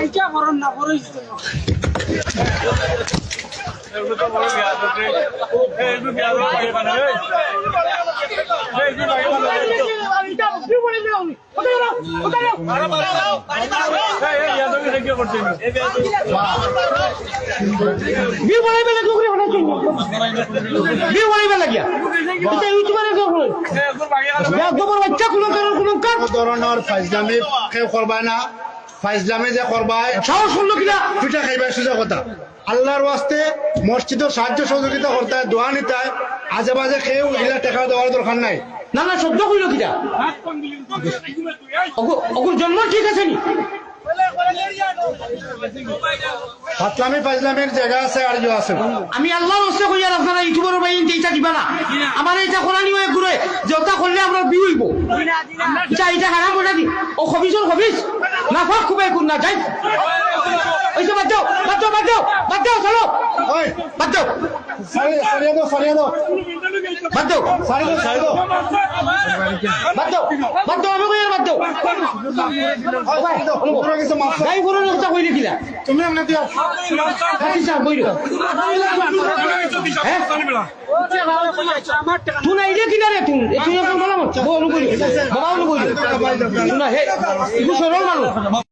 এইটা করন না করিস ধরনের ফাইজলামি কেউ করবায় না, ফাইজলামি যে করবায় সাহস করলো কিনা পিঠা খাইবার সুযোগ কথা। আল্লাহর ওয়াস্তে মসজিদের সাহায্য সহযোগিতা করতে হয়, দোয়া নিতে হয়, আজে বাজে কেউ এগুলা টাকা দেওয়ার দরকার নাই। না না সহ্য করলো কিনা অগুর জন্ম ঠিক আছে নি ফাতলামি ফাইজলামির জায়গা আছে আর ইয়ে আছে। আমি আল্লাহর ওয়াস্তে কই আর আপনারা ইউটিউবের ভাই এইটা দিবা না, আমার এইটা কোরআনি হয়ে ঘুরে যেটা করলে আমরা বিয়ে হইব এটা হারাম করে দি ও খবিসর খবিস না ফাক খুবই কোন না যাই ওইসব বাদ দাও বাদ দাও বাদ দাও বাদ দাও চলো ওই বাদ দাও সারিয়া দাও সারিয়া দাও বাদ দাও সারিয়া দাও সারিয়া দাও বাদ দাও বাদ দাও আমি কই আর বাদ দাও পুরো কিছু মাফ গাই গরুর কথা কইলে কিলা তুমি এমনি দিয়া হাতি সাহেব বইরো হ্যাঁ তুই না ইলে কিনা রে তুই তুই এখন বলা মত বল বইরো বাবা বইরো তুই না হে ইগু সরল মানুষ